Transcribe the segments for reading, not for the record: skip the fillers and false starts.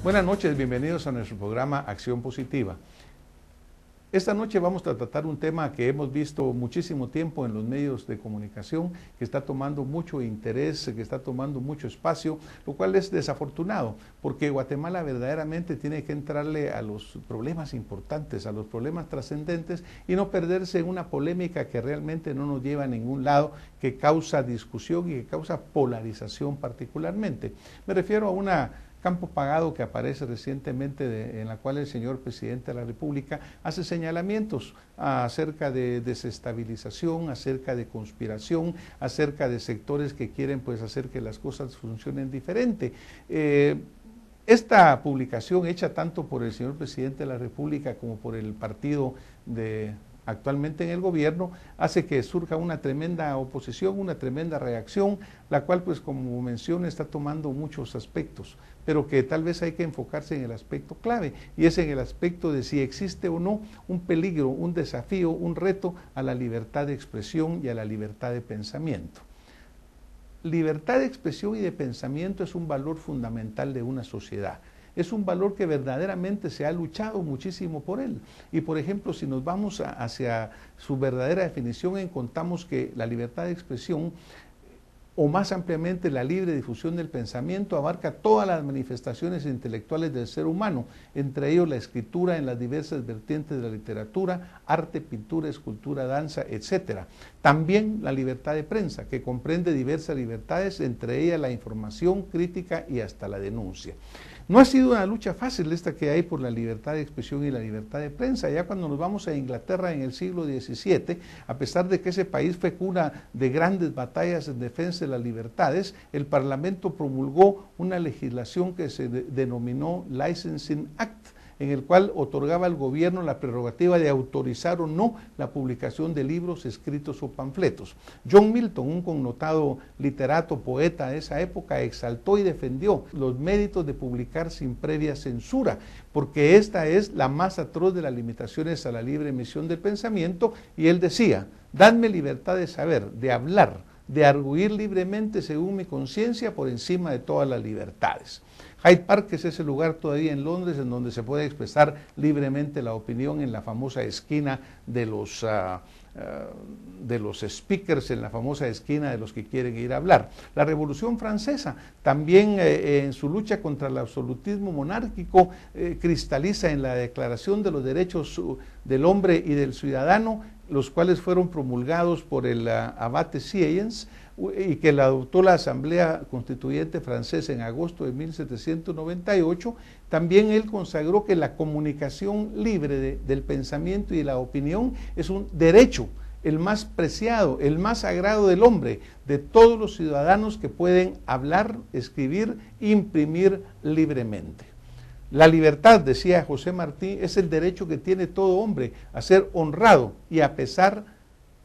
Buenas noches, bienvenidos a nuestro programa Acción Positiva. Esta noche vamos a tratar un tema que hemos visto muchísimo tiempo en los medios de comunicación, que está tomando mucho interés, que está tomando mucho espacio, lo cual es desafortunado, porque Guatemala verdaderamente tiene que entrarle a los problemas importantes, a los problemas trascendentes y no perderse en una polémica que realmente no nos lleva a ningún lado, que causa discusión y que causa polarización particularmente. Me refiero a una campo pagado que aparece recientemente en la cual el señor presidente de la República hace señalamientos acerca de desestabilización, acerca de conspiración, acerca de sectores que quieren pues hacer que las cosas funcionen diferente. Esta publicación hecha tanto por el señor presidente de la República como por el partido actualmente en el gobierno, hace que surja una tremenda oposición, una tremenda reacción, la cual pues como mencioné está tomando muchos aspectos, pero que tal vez hay que enfocarse en el aspecto clave, y es en el aspecto de si existe o no un peligro, un desafío, un reto a la libertad de expresión y a la libertad de pensamiento. Libertad de expresión y de pensamiento es un valor fundamental de una sociedad. Es un valor que verdaderamente se ha luchado muchísimo por él. Y por ejemplo, si nos vamos hacia su verdadera definición, encontramos que la libertad de expresión, o más ampliamente la libre difusión del pensamiento, abarca todas las manifestaciones intelectuales del ser humano, entre ellos la escritura en las diversas vertientes de la literatura, arte, pintura, escultura, danza, etc. También la libertad de prensa, que comprende diversas libertades, entre ellas la información, crítica y hasta la denuncia. No ha sido una lucha fácil esta que hay por la libertad de expresión y la libertad de prensa. Ya cuando nos vamos a Inglaterra en el siglo XVII, a pesar de que ese país fue cuna de grandes batallas en defensa de las libertades, el Parlamento promulgó una legislación que se denominó Licensing Act, en el cual otorgaba al gobierno la prerrogativa de autorizar o no la publicación de libros, escritos o panfletos. John Milton, un connotado literato, poeta de esa época, exaltó y defendió los méritos de publicar sin previa censura, porque esta es la más atroz de las limitaciones a la libre emisión del pensamiento, y él decía: dadme libertad de saber, de hablar, de arguir libremente según mi conciencia por encima de todas las libertades. Hyde Park es ese lugar todavía en Londres en donde se puede expresar libremente la opinión, en la famosa esquina de los speakers, en la famosa esquina de los que quieren ir a hablar. La Revolución Francesa también en su lucha contra el absolutismo monárquico cristaliza en la Declaración de los Derechos del Hombre y del Ciudadano, los cuales fueron promulgados por el abate Sieyès, y que la adoptó la Asamblea Constituyente Francesa en agosto de 1798, también él consagró que la comunicación libre del pensamiento y de la opinión es un derecho, el más preciado, el más sagrado del hombre, de todos los ciudadanos que pueden hablar, escribir, imprimir libremente. La libertad, decía José Martí, es el derecho que tiene todo hombre a ser honrado y a pesar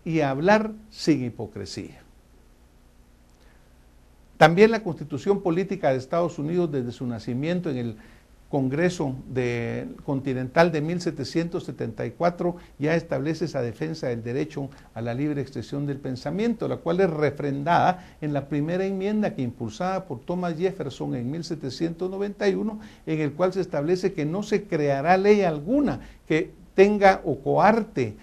y a hablar sin hipocresía. También la Constitución Política de Estados Unidos, desde su nacimiento en el Congreso Continental de 1774, ya establece esa defensa del derecho a la libre expresión del pensamiento, la cual es refrendada en la primera enmienda que, impulsada por Thomas Jefferson en 1791, en el cual se establece que no se creará ley alguna que tenga o coarte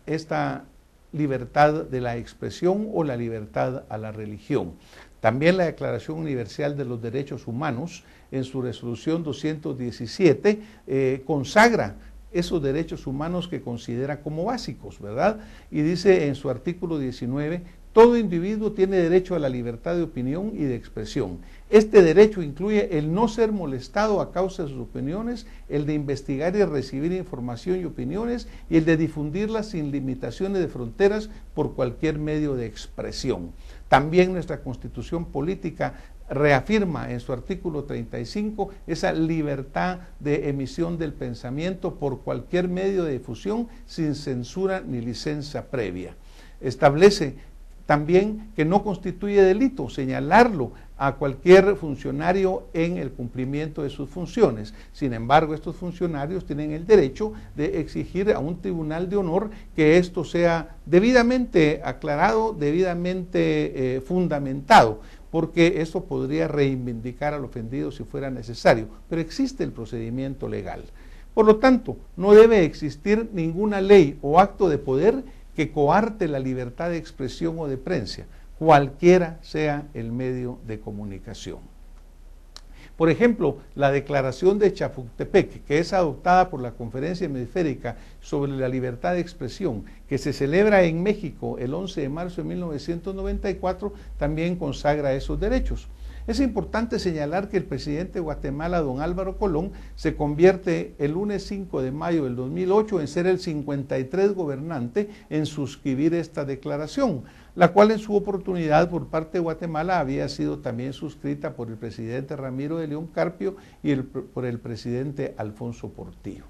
esta libertad de la expresión o la libertad a la religión. También la Declaración Universal de los Derechos Humanos, en su resolución 217, consagra esos derechos humanos que considera como básicos, ¿verdad? Y dice en su artículo 19, todo individuo tiene derecho a la libertad de opinión y de expresión. Este derecho incluye el no ser molestado a causa de sus opiniones, el de investigar y recibir información y opiniones, y el de difundirlas sin limitaciones de fronteras por cualquier medio de expresión. También nuestra Constitución Política reafirma en su artículo 35 esa libertad de emisión del pensamiento por cualquier medio de difusión sin censura ni licencia previa. Establece también que no constituye delito señalarlo a cualquier funcionario en el cumplimiento de sus funciones. Sin embargo, estos funcionarios tienen el derecho de exigir a un tribunal de honor que esto sea debidamente aclarado, debidamente fundamentado, porque eso podría reivindicar al ofendido si fuera necesario, pero existe el procedimiento legal. Por lo tanto, no debe existir ninguna ley o acto de poder que coarte la libertad de expresión o de prensa, cualquiera sea el medio de comunicación. Por ejemplo, la Declaración de Chapultepec, que es adoptada por la Conferencia Hemisférica sobre la Libertad de Expresión, que se celebra en México el 11 de marzo de 1994, también consagra esos derechos. Es importante señalar que el presidente de Guatemala, don Álvaro Colón, se convierte el lunes 5 de mayo del 2008 en ser el 53 gobernante en suscribir esta declaración, la cual en su oportunidad por parte de Guatemala había sido también suscrita por el presidente Ramiro de León Carpio y por el presidente Alfonso Portillo.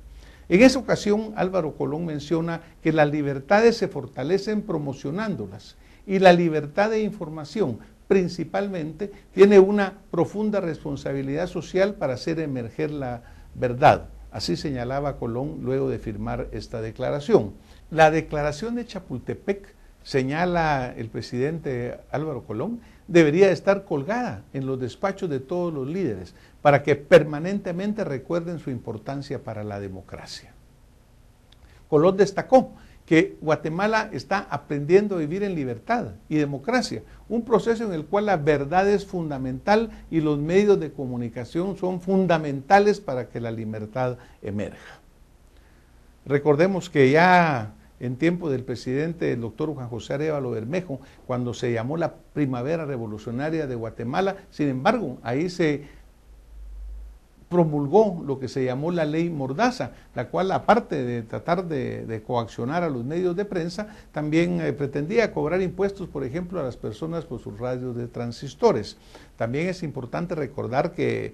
En esa ocasión, Álvaro Colón menciona que las libertades se fortalecen promocionándolas y la libertad de información principalmente tiene una profunda responsabilidad social para hacer emerger la verdad. Así señalaba Colón luego de firmar esta declaración. La declaración de Chapultepec, señala el presidente Álvaro Colón, debería estar colgada en los despachos de todos los líderes para que permanentemente recuerden su importancia para la democracia. Colón destacó que Guatemala está aprendiendo a vivir en libertad y democracia, un proceso en el cual la verdad es fundamental y los medios de comunicación son fundamentales para que la libertad emerja. Recordemos que ya en tiempo del presidente, el doctor Juan José Arévalo Bermejo, cuando se llamó la Primavera Revolucionaria de Guatemala, sin embargo, ahí se promulgó lo que se llamó la ley Mordaza, la cual, aparte de tratar de coaccionar a los medios de prensa, también pretendía cobrar impuestos, por ejemplo, a las personas por sus radios de transistores. También es importante recordar que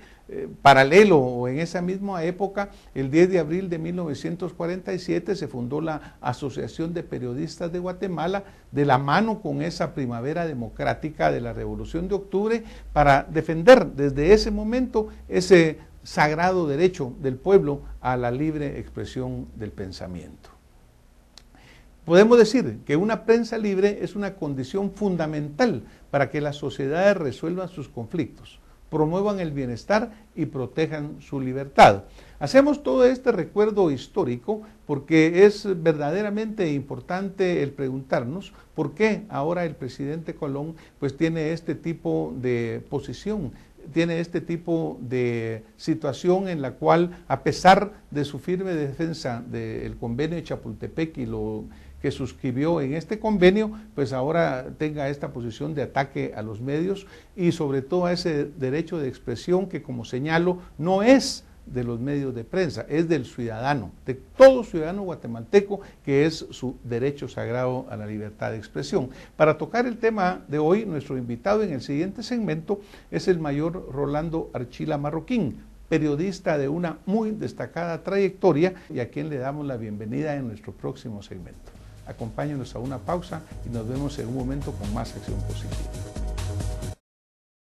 paralelo o en esa misma época, el 10 de abril de 1947 se fundó la Asociación de Periodistas de Guatemala, de la mano con esa primavera democrática de la Revolución de Octubre, para defender desde ese momento ese sagrado derecho del pueblo a la libre expresión del pensamiento. Podemos decir que una prensa libre es una condición fundamental para que las sociedades resuelvan sus conflictos, promuevan el bienestar y protejan su libertad. Hacemos todo este recuerdo histórico porque es verdaderamente importante el preguntarnos por qué ahora el presidente Colón pues tiene este tipo de posición, tiene este tipo de situación en la cual, a pesar de su firme defensa del convenio de Chapultepec y lo que suscribió en este convenio, pues ahora tenga esta posición de ataque a los medios y sobre todo a ese derecho de expresión que, como señalo, no es de los medios de prensa, es del ciudadano, de todo ciudadano guatemalteco, que es su derecho sagrado a la libertad de expresión. Para tocar el tema de hoy, nuestro invitado en el siguiente segmento es el mayor Rolando Archila Marroquín, periodista de una muy destacada trayectoria y a quien le damos la bienvenida en nuestro próximo segmento. Acompáñenos a una pausa y nos vemos en un momento con más Acción Positiva.